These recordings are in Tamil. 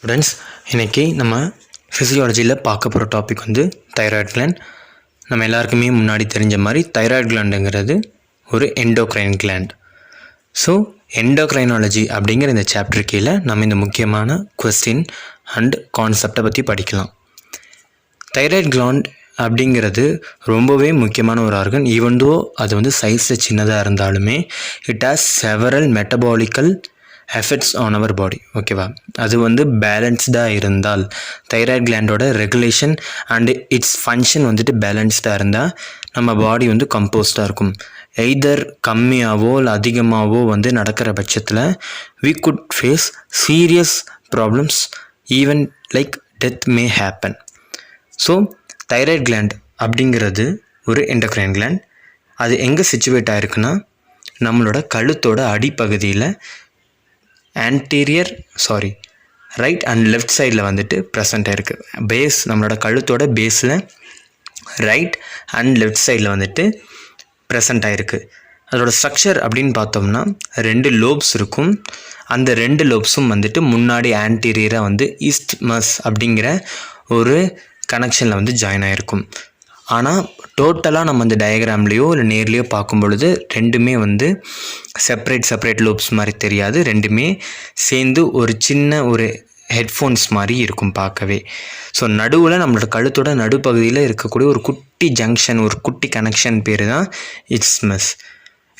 ஸ்டூடெண்ட்ஸ், இன்றைக்கி நம்ம ஃபிசியாலஜியில் பார்க்க போகிற டாபிக் வந்து தைராய்டு கிளாண்ட். நம்ம எல்லாருக்குமே முன்னாடி தெரிஞ்ச மாதிரி தைராய்டு கிளாண்டுங்கிறது ஒரு எண்டோக்ரைன் கிளாண்ட். ஸோ எண்டோக்ரைனாலஜி அப்படிங்கிற இந்த சாப்டர் கீழே நம்ம இந்த முக்கியமான கொஸ்டின் அண்ட் கான்செப்டை பற்றி படிக்கலாம். தைராய்டு கிளாண்ட் அப்படிங்கிறது ரொம்பவே முக்கியமான ஒரு ஆர்கன். ஈவன் தோ அது வந்து சைஸில் சின்னதாக இருந்தாலுமே it has several metabolical effects on our body. ஓகேவா? அது வந்து பேலன்ஸ்டாக இருந்தால் தைராய்டு கிளாண்டோட ரெகுலேஷன் அண்டு இட்ஸ் ஃபங்க்ஷன் வந்துட்டு பேலன்ஸ்டாக இருந்தால் நம்ம பாடி வந்து கம்போஸ்டாக இருக்கும். எய்தர் கம்மியாகவோ இல்லை அதிகமாகவோ வந்து நடக்கிற பட்சத்தில் we could face serious problems, even like death may happen. So thyroid gland அப்படிங்கிறது ஒரு எண்டோக்ரைன் கிளாண்ட். அது எங்கே சிச்சுவேட் ஆகிருக்குன்னா நம்மளோட கழுத்தோட அடிப்பகுதியில் ரைட் அண்ட் லெஃப்ட் சைடில் வந்துட்டு ப்ரெசண்ட் ஆகிருக்கு. பேஸ் நம்மளோட கழுத்தோட பேஸில் ரைட் அண்ட் லெஃப்ட் சைடில் வந்துட்டு ப்ரெசண்ட் ஆகிருக்கு. அதோட ஸ்ட்ரக்சர் அப்படின்னு பார்த்தோம்னா 2 லோப்ஸ் இருக்கும். அந்த 2 லோப்ஸும் வந்துட்டு முன்னாடி ஆன்டீரியராக வந்து ஈஸ்ட்மஸ் அப்படிங்கிற ஒரு கனெக்ஷனில் வந்து ஜாயின் ஆகிருக்கும். ஆனால் டோட்டலாக நம்ம அந்த டயக்ராம்லேயோ இல்லை நேர்லேயோ பார்க்கும் பொழுது ரெண்டுமே வந்து செப்பரேட் லோப்ஸ் மாதிரி தெரியாது. ரெண்டுமே சேர்ந்து ஒரு சின்ன ஒரு ஹெட்ஃபோன்ஸ் மாதிரி இருக்கும் பார்க்கவே. ஸோ நடுவில் நம்மளோட கழுத்தோட நடுப்பகுதியில் இருக்கக்கூடிய ஒரு குட்டி ஜங்ஷன், ஒரு குட்டி கனெக்ஷன் பேர் தான் இஸ்மஸ்.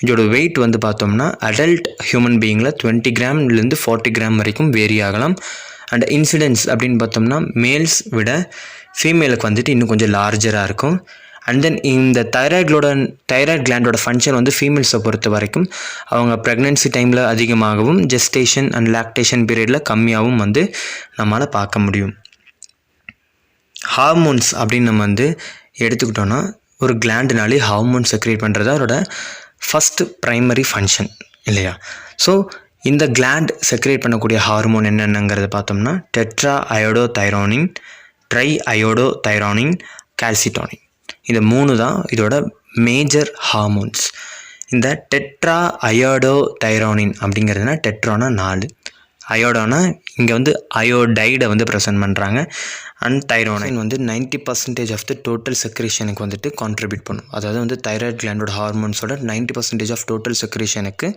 இதோட வெயிட் வந்து பார்த்தோம்னா அடல்ட் ஹியூமன் பீயிங்கில் 20 கிராம்லேருந்து 40 கிராம் வரைக்கும் வேரி ஆகலாம். அண்ட் இன்சிடென்ஸ் அப்படின்னு பார்த்தோம்னா மேல்ஸ் விட ஃபீமேலுக்கு வந்துட்டு இன்னும் கொஞ்சம் லார்ஜராக இருக்கும். அண்ட் தென் இந்த தைராய்டு கிளாண்டோட ஃபங்க்ஷன் வந்து ஃபீமேல்ஸை பொறுத்த வரைக்கும் அவங்க ப்ரெக்னென்சி டைமில் அதிகமாகவும் ஜெஸ்டேஷன் அண்ட் லாக்டேஷன் பீரியடில் கம்மியாகவும் வந்து நம்மளால் பார்க்க முடியும். ஹார்மோன்ஸ் அப்படின்னு நம்ம வந்து எடுத்துக்கிட்டோன்னா ஒரு கிளாண்டுனாலே ஹார்மோன் செக்ரேட் பண்ணுறது அதோட ஃபஸ்ட்டு ப்ரைமரி ஃபங்க்ஷன் இல்லையா? ஸோ இந்த கிளாண்ட் செக்ரேட் பண்ணக்கூடிய ஹார்மோன் என்னென்னங்கிறத பார்த்தோம்னா டெட்ரா அயோடோதைரானின், ட்ரை அயோடோதைரானின், கால்சிட்டோனின். இந்த 3 தான் இதோட மேஜர் ஹார்மோன்ஸ். இந்த டெட்ரா அயோடோதைரானின் அப்படிங்கிறதுனா டெட்ரானா 4, அயோடோனா இங்கே வந்து அயோடைடை வந்து ப்ரெசென்ட் பண்ணுறாங்க. அண்ட் தைரானின் வந்து 90% ஆஃப் த டோட்டல் செக்ரேஷனுக்கு வந்துட்டு கான்ட்ரிபியூட் பண்ணும். அதாவது வந்து தைராய்டு கிளாண்டோட ஹார்மோன்ஸோட 90% ஆஃப் டோட்டல் செக்ரேஷனுக்கு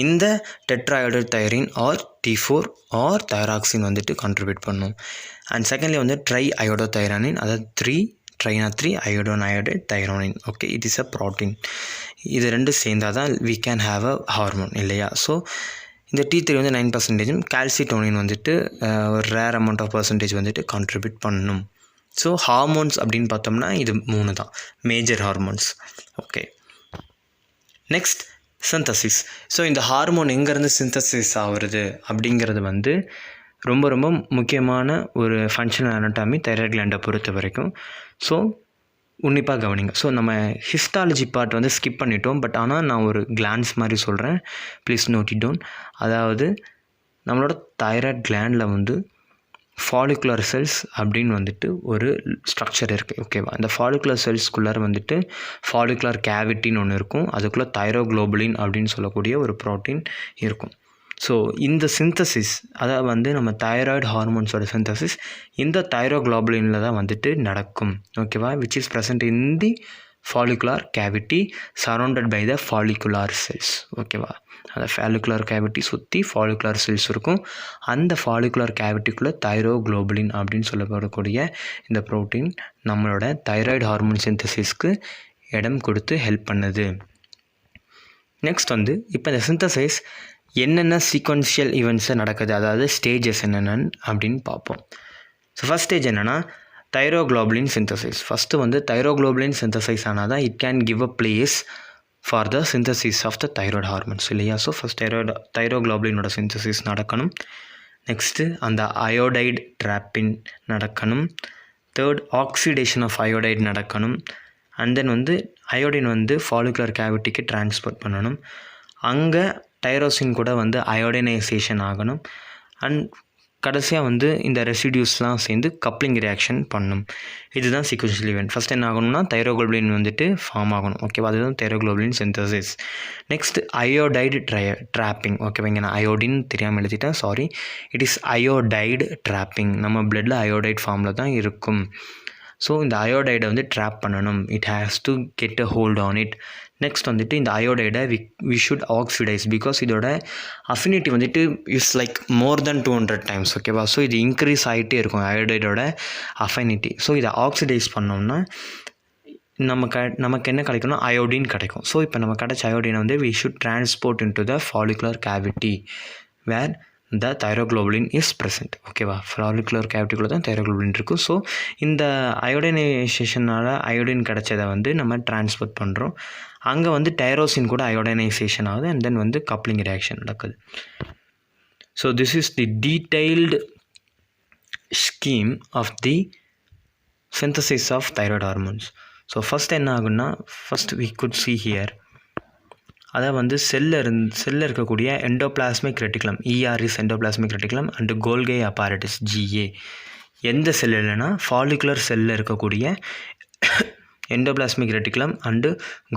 இந்த tetraiodothyronine or T4 or thyroxine வந்துட்டு கான்ட்ரிபியூட் பண்ணும். அண்ட் செகண்ட்லி வந்து ட்ரை அயோடோதைரானின், அதாவது 3 iodine iodide thyronine. Okay, it is a protein. இது 2 சேர்ந்தால் தான் we can have a hormone இல்லையா? ஸோ இந்த T3 வந்து 9%, கால்சிட்டோனின் வந்துட்டு ஒரு ரேர் அமௌண்ட் ஆஃப் பர்சன்டேஜ் வந்துட்டு கான்ட்ரிபியூட் பண்ணணும். ஸோ ஹார்மோன்ஸ் அப்படின்னு பார்த்தோம்னா இது 3 தான் major hormones. Okay, next synthesis. So இந்த ஹார்மோன் எங்கேருந்து சிந்தசிஸ் ஆகுறது அப்படிங்கிறது வந்து ரொம்ப ரொம்ப முக்கியமான ஒரு ஃபங்க்ஷனல் அனாட்டமி தைராய்டு கிளாண்டை பொறுத்த வரைக்கும். ஸோ உன்னிப்பாக கவனிங்க. ஸோ நம்ம ஹிஸ்டாலஜி பார்ட் வந்து ஸ்கிப் பண்ணிட்டோம். பட் ஆனால் நான் ஒரு கிளான்ஸ் மாதிரி சொல்கிறேன், ப்ளீஸ் நோட் இட் டவுன். அதாவது நம்மளோட தைராய்டு கிளாண்டில் வந்து ஃபாலிகுலர் செல்ஸ் அப்படின்னு வந்துட்டு ஒரு ஸ்ட்ரக்சர் இருக்குது. ஓகேவா? அந்த ஃபாலிகுலர் செல்ஸ்குள்ளார வந்துட்டு ஃபாலிகுலர் கேவிட்டின்னு ஒன்று இருக்கும். அதுக்குள்ளே தைரோக்ளோபுலின் அப்படின்னு சொல்லக்கூடிய ஒரு ப்ரோட்டீன் இருக்கும். ஸோ இந்த சிந்தசிஸ், அதாவது வந்து நம்ம தைராய்டு ஹார்மோன்ஸோட சிந்தசிஸ் இந்த தைரோக்ளோபுலினில் தான் வந்துட்டு நடக்கும். ஓகேவா? Which is present in the follicular cavity surrounded by the follicular cells. ஓகேவா? அந்த ஃபாலிகுலர் கேவிட்டி சுற்றி ஃபாலிகுலர் செல்ஸ் இருக்கும். அந்த ஃபாலிகுலர் கேவிட்டிக்குள்ளே தைரோக்ளோபுலின் அப்படின்னு சொல்லப்படக்கூடிய இந்த ப்ரோட்டீன் நம்மளோட தைராய்டு ஹார்மோன் சிந்தசிஸ்க்கு இடம் கொடுத்து ஹெல்ப் பண்ணுது. நெக்ஸ்ட் வந்து இப்போ இந்த சிந்தசைஸ் என்னென்ன சீக்வன்ஷியல் ஈவெண்ட்ஸை நடக்குது, அதாவது ஸ்டேஜஸ் என்னென்னு அப்படின்னு பார்ப்போம். ஸோ ஃபஸ்ட் ஸ்டேஜ் என்னென்னா தைரோக்ளோபுலின் சிந்தசைஸ். ஃபஸ்ட்டு வந்து தைரோக்ளோபுலின் சிந்தசைஸ் ஆனால் தான் it can give a place for the synthesis of the thyroid hormones இல்லையா? ஸோ ஃபஸ்ட் தைரோக்ளோபுலினோட சிந்தசிஸ் நடக்கணும். நெக்ஸ்ட்டு அந்த அயோடைடு ட்ராப்பின் நடக்கணும். தேர்ட் ஆக்சிடேஷன் ஆஃப் அயோடைடு நடக்கணும். அண்ட் தென் வந்து அயோடின் வந்து ஃபாலிகுலர் கேவிட்டிக்கு டிரான்ஸ்போர்ட் பண்ணணும். அங்கே டைரோசின் கூட வந்து அயோடைனைசேஷன் ஆகணும். அண்ட் கடைசியாக வந்து இந்த ரெசிடியூஸ்லாம் சேர்ந்து கப்ளிங் ரியாக்ஷன் பண்ணும். இதுதான் சீக்வென்ஷியல் ஈவெண்ட். ஃபஸ்ட் என்ன ஆகணும்னா தைரோகுளோபுலின் வந்துட்டு ஃபார்ம் ஆகணும். ஓகேவா, அதுதான் thyroglobulin synthesis. Next iodide trapping. ஓகேவா, இங்கே நான் அயோடின் தெரியாமல் எழுதிட்டேன், sorry. It is iodide trapping. நம்ம பிளட்டில் அயோடைட் ஃபார்மில் தான் இருக்கும். ஸோ இந்த அயோடைடை வந்து ட்ராப் பண்ணணும். It has to get a hold on it. Next வந்துட்டு இந்த அயோடைடை வி ஷுட் ஆக்சிடைஸ் பிகாஸ் இதோட அஃபினிட்டி வந்துட்டு is like more then 200 times. ஓகேவா, ஸோ இது இன்க்ரீஸ் ஆகிட்டே இருக்கும் அயோடைடோட அஃபினிட்டி. ஸோ இதை ஆக்சிடைஸ் பண்ணோம்னா நமக்கு என்ன கிடைக்கும்னா அயோடின் கிடைக்கும். ஸோ இப்போ நம்ம கிடைச்ச அயோடினை வந்து we should transport into the follicular cavity where the thyroglobulin is present. ஓகேவா, ஃபாலிகுலர் கேவிட்டிக்குள்ளே தான் தைரோகுளோபுலின் இருக்கும். ஸோ இந்த அயோடைனைசேஷனால் அயோடின் கிடைச்சதை வந்து நம்ம டிரான்ஸ்போர்ட் பண்ணுறோம். அங்கே வந்து டைரோசின் கூட அயோடைனைசேஷன் ஆகுது அண்ட் தென் வந்து கப்ளிங் ரியாக்ஷன் நடக்குது. So this is the detailed scheme of the synthesis of thyroid hormones. So first என்ன ஆகுன்னா, first we could see here, அதாவது வந்து செல்லில் இருக்கக்கூடிய endoplasmic reticulum, ER is endoplasmic reticulum and Golgi apparatus GA. எந்த செல் இல்லைன்னா ஃபாலிகுலர் செல்லில் இருக்கக்கூடிய endoplasmic reticulum and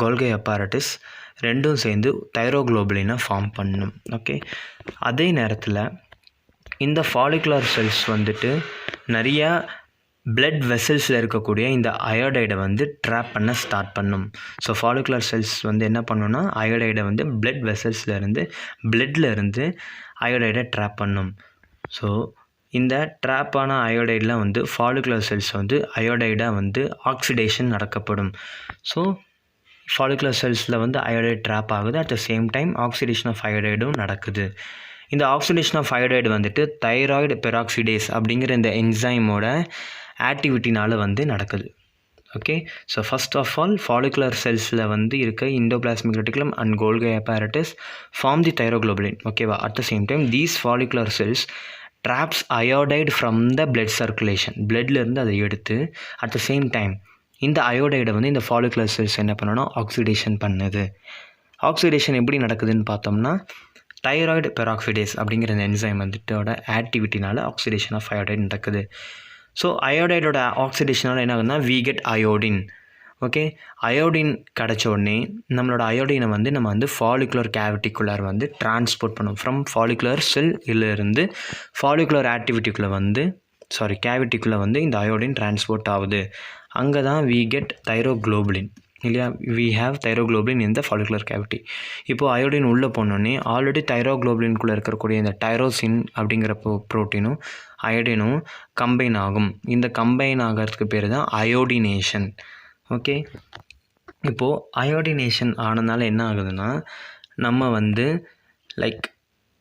Golgi apparatus ரெண்டும் சேர்ந்து தைரோகுளோபுலினை ஃபார்ம் பண்ணணும். ஓகே, அதே நேரத்தில் இந்த ஃபாலிகுலர் செல்ஸ் வந்துட்டு நிறையா பிளட் வெசல்ஸில் இருக்கக்கூடிய இந்த அயோடைடை வந்து ட்ராப் பண்ண ஸ்டார்ட் பண்ணும். ஸோ ஃபாலிகுலர் செல்ஸ் வந்து என்ன பண்ணுன்னா அயோடைடை வந்து பிளட் வெசல்ஸில் இருந்து பிளட்லேருந்து அயோடைடை ட்ராப் பண்ணும். ஸோ இந்த ட்ராப்பான அயோடைடெலாம் வந்து ஃபாலிகுலர் செல்ஸ் வந்து அயோடைடாக வந்து ஆக்சிடேஷன் நடக்கப்படும். ஸோ ஃபாலிகுலர் செல்ஸில் வந்து அயோடைட் ட்ராப் ஆகுது. At the same time oxidation of அயோடைடும் நடக்குது. இந்த ஆக்சிடேஷன் ஆஃப் அயோடைடு வந்துட்டு தைராய்டு பெராக்சிடேஸ் அப்படிங்கிற இந்த என்சைமோட ஆக்டிவிட்டினால் வந்து நடக்குது. Okay, so first of all follicular செல்ஸில் வந்து இருக்க endoplasmic reticulum and Golgi apparatus form the thyroglobulin. ஓகேவா, at the same time these follicular cells traps iodide from the blood circulation, பிளட்லேருந்து அதை எடுத்து அட் த சேம் டைம் இந்த அயோடைடை வந்து இந்த ஃபாலிகுலர் செல்ஸ் என்ன பண்ணணும், ஆக்சிடேஷன் பண்ணுது. ஆக்சிடேஷன் எப்படி நடக்குதுன்னு பார்த்தோம்னா தைராய்டு பெராக்சிடேஸ் அப்படிங்கிற இந்த என்சைம் வந்துட்டோட ஆக்டிவிட்டினால ஆக்சிடேஷன் ஆஃப் அயோடைடு நடக்குது. ஸோ அயோடைடோட ஆக்சிடேஷனால் என்ன ஆகுதுன்னா we get iodine. Okay, iodine கிடச்ச உடனே நம்மளோட அயோடினை வந்து நம்ம வந்து ஃபாலிகுலர் கேவிட்டிக்குள்ளார் வந்து டிரான்ஸ்போர்ட் பண்ணும். ஃப்ரம் ஃபாலிகுலர் செல்லிருந்து ஃபாலிகுலர் ஆக்டிவிட்டிக்குள்ளே வந்து கேவிட்டிக்குள்ளே வந்து இந்த அயோடின் டிரான்ஸ்போர்ட் ஆகுது. அங்கே தான் வி கெட் தைரோகுளோபுலின் இல்லையா, we have thyroglobulin in the follicular cavity. இப்போது அயோடின் உள்ளே போனோடனே ஆல்ரெடி தைரோகுளோபுலின்குள்ளே இருக்கக்கூடிய இந்த டைரோசின் அப்படிங்கிற ப்ரோட்டீனும் அயோடினும் கம்பைன் ஆகும். இந்த கம்பைன் ஆகிறதுக்கு பேர் தான் அயோடினேஷன். ஓகே, இப்போது அயோடினேஷன் ஆனதுனால என்ன ஆகுதுன்னா நம்ம வந்து லைக்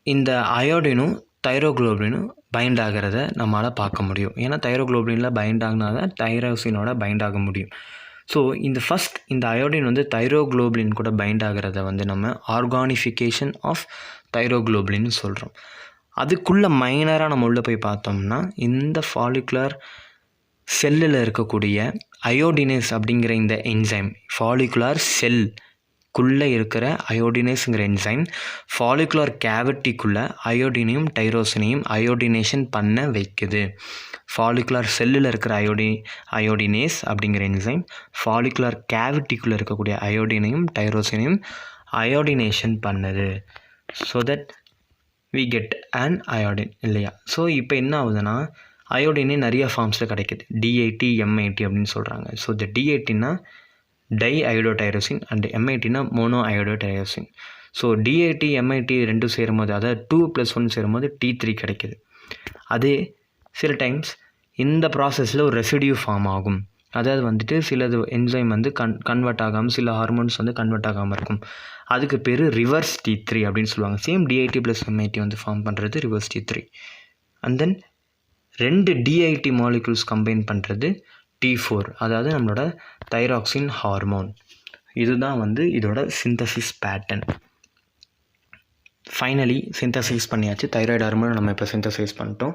இந்த அயோடினும் தைரோகுளோபுலினும் பைண்ட் ஆகிறத நம்மளால் பார்க்க முடியும். ஏன்னா தைரோகுளோபுலினில் பைண்ட் ஆகினா தான் தைரோசினோட பைண்ட் ஆக முடியும். ஸோ இந்த அயோடின் வந்து தைரோகுளோபுலின் கூட பைண்ட் ஆகிறத வந்து நம்ம ஆர்கானிஃபிகேஷன் ஆஃப் தைரோகுளோபுலின்னு சொல்கிறோம். அதுக்குள்ளே மைனராக நம்ம உள்ளே போய் பார்த்தோம்னா இந்த ஃபாலிகுலர் செல்லில் இருக்கக்கூடிய அயோடினேஸ் அப்படிங்கிற இந்த என்சைம், ஃபாலிகுலர் செல்குள்ளே இருக்கிற அயோடினேஸுங்கிற என்சைம் ஃபாலிகுலர் கேவிட்டிக்குள்ளே அயோடினையும் டைரோசினையும் அயோடினேஷன் பண்ண வைக்குது. ஃபாலிகுலர் செல்லில் இருக்கிற அயோடினேஸ் அப்படிங்கிற என்சைம் ஃபாலிகுலர் கேவிட்டிக்குள்ளே இருக்கக்கூடிய அயோடினையும் டைரோசினையும் அயோடினேஷன் பண்ணுது. So that we get and iodine இல்லையா. ஸோ இப்போ என்ன ஆகுதுன்னா அயோடினே நிறைய ஃபார்ம்ஸில் கிடைக்கிது. D80 M80 அப்படின்னு சொல்கிறாங்க. ஸோ இந்த D80னா டை அயோடோடைரோசின் அண்ட் M80னா monoiodotyrosine. So D80 M80 ரெண்டும் சேரும்போது அதாவது 2+1 சேரும்போது T3 கிடைக்கிது. அதே சில டைம்ஸ் இந்த ப்ராசஸில் ஒரு ரெசிடியூ ஃபார்ம் ஆகும். அதாவது வந்துட்டு சிலது என்சைம் வந்து கன்வெர்ட் ஆகாமல், சில ஹார்மோன்ஸ் வந்து கன்வெர்ட் ஆகாமல் இருக்கும். அதுக்கு பேர் ரிவர்ஸ் T3 அப்படின்னு சொல்லுவாங்க. சேம் D80 + M80 வந்து ஃபார்ம் பண்ணுறது reverse T3. And then 2 D80 molecules combine பண்ணுறது T4, அதாவது நம்மளோட தைராக்சின் ஹார்மோன். இதுதான் வந்து இதோட சிந்தசிஸ் பேட்டர்ன். ஃபைனலி சிந்தசைஸ் பண்ணியாச்சு. தைராய்டு ஹார்மோன் நம்ம இப்போ சிந்தசைஸ் பண்ணிட்டோம்.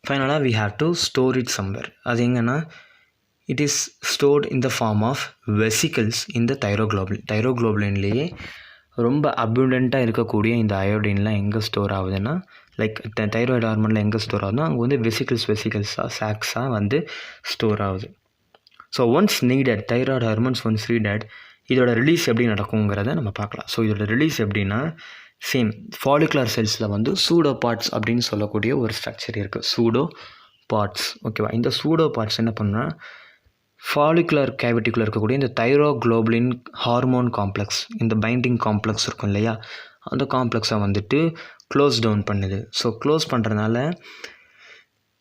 ஃபைனலாக we have to store it somewhere. அது எங்கன்னா it is stored in the form of vesicles in the தைரோகுளோபுலின்லேயே ரொம்ப அப்யூண்டண்ட்டாக இருக்கக்கூடிய இந்த அயோடின்லாம் எங்கே ஸ்டோர் ஆகுதுன்னா லைக் தைராய்டு ஹார்மோனில் எங்கே ஸ்டோர் ஆகுதுன்னா அங்கே வந்து வெசிகல்ஸாக சாக்ஸாக வந்து ஸ்டோர் ஆகுது. So once needed thyroid hormones once needed இதோட ரிலீஸ் எப்படி நடக்குங்கிறத நம்ம பார்க்கலாம். ஸோ இதோட ரிலீஸ் எப்படின்னா சேம் ஃபாலிகுலர் செல்ஸில் வந்து சூடோ பார்ட்ஸ் அப்படின்னு சொல்லக்கூடிய ஒரு ஸ்ட்ரக்சர் இருக்குது, சூடோ பார்ட்ஸ். ஓகேவா? இந்த சூடோ பார்ட்ஸ் என்ன பண்ணால் ஃபாலிகுலர் கேவிட்டிக்குள்ளே இருக்கக்கூடிய இந்த தைரோக்ளோபுலின் ஹார்மோன் காம்ப்ளெக்ஸ், இந்த பைண்டிங் காம்ப்ளெக்ஸ் இருக்கும் இல்லையா, அந்த காம்ப்ளெக்ஸை வந்துட்டு க்ளோஸ் டவுன் பண்ணுது. ஸோ க்ளோஸ் பண்ணுறதுனால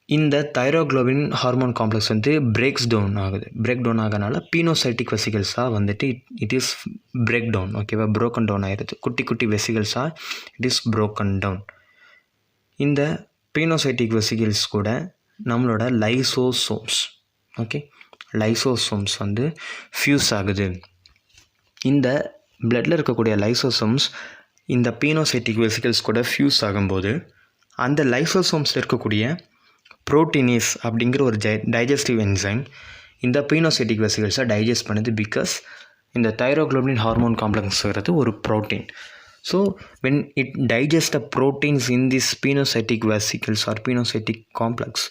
இந்த தைரோக்ளோபின் ஹார்மோன் காம்ப்ளெக்ஸ் வந்து பிரேக் டவுன் ஆகனால பீனோசைட்டிக் வெசிகல்ஸாக வந்துட்டு இட் இஸ் பிரேக் டவுன். ஓகேவா? ப்ரோக்கன் டவுன் ஆகிடுது. குட்டி வெசிகல்ஸாக இட் இஸ் ப்ரோக்கன் டவுன். இந்த பீனோசைட்டிக் வெசிகல்ஸ் கூட நம்மளோட லைசோசோம்ஸ், ஓகே, லைசோசோம்ஸ் வந்து ஃபியூஸ் ஆகுது. இந்த பிளட்டில் இருக்கக்கூடிய லைசோசோம்ஸ் இந்த பீனோசைட்டிக் வெசிகல்ஸ் கூட ஃபியூஸ் ஆகும்போது அந்த லைசோசோம்ஸில் இருக்கக்கூடிய புரோட்டீனேஸ் அப்படிங்கிற ஒரு டைஜஸ்டிவ் என்சைம் இந்த பீனோசைட்டிக் வெசிகல்ஸை டைஜஸ்ட் பண்ணுது. பிகாஸ் இந்த தைரோக்ளோபின் ஹார்மோன் காம்ப்ளெக்ஸ்ங்கிறது ஒரு protein. So when it digest the proteins in this pinocytic vesicles or pinocytic complex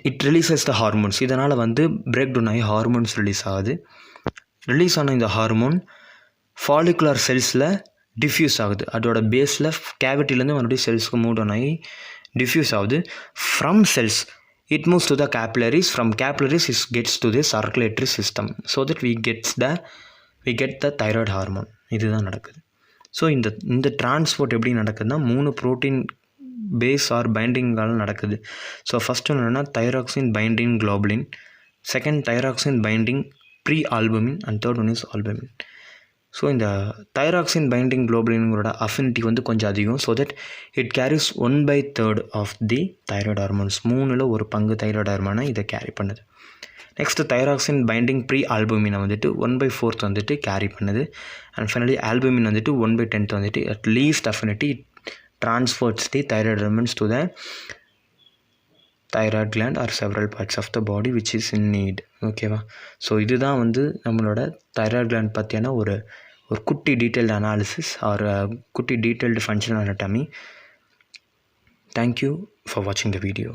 it releases the hormones. இதனால் வந்து பிரேக் டவுன் ஆகி ஹார்மோன்ஸ் ரிலீஸ் ஆகுது. ரிலீஸ் ஆன இந்த ஹார்மோன் ஃபாலிகுலர் செல்ஸில் டிஃப்யூஸ் ஆகுது. அதோட பேஸில் கேவிட்டிலேருந்து மறுபடியும் செல்ஸுக்கு மூவ் டவுன் ஆகி diffuse ஆகுது. From cells it moves to the capillaries, from capillaries it gets to the circulatory system. So that we get the thyroid hormone. இதுதான் நடக்குது. ஸோ இந்த டிரான்ஸ்போர்ட் எப்படி நடக்குதுன்னா 3 ப்ரோட்டீன் பேஸ் ஆர் பைண்டிங்கால் நடக்குது. ஸோ ஃபஸ்ட்டு என்னென்னா thyroxine binding globulin, second thyroxine binding pre albumin and third one is albumin. So இந்த தைராக்சின் பைண்டிங் குளோபுலினோட அஃபினிட்டி வந்து கொஞ்சம் அதிகம். So that it carries 1/3 of the thyroid hormones. 3ல் 1 பங்கு தைராய்டு ஹார்மோனை இதை கேரி பண்ணுது. நெக்ஸ்ட்டு தைராக்சின் பைண்டிங் ப்ரீ ஆல்புமினை வந்துட்டு 1/4 வந்துட்டு கேரி பண்ணுது. அண்ட் ஃபைனலி ஆல்புமின் வந்துட்டு 1/10 வந்துட்டு at least affinity transfers the thyroid hormones to the thyroid gland or several parts of the body which is in need. ஓகேவா? ஸோ இதுதான் வந்து நம்மளோட தைராய்டு gland பற்றியான ஒரு குட்டி டீட்டெயில்டு அனாலிசிஸ் ஆர் குட்டி detailed functional anatomy. Thank you for watching the video.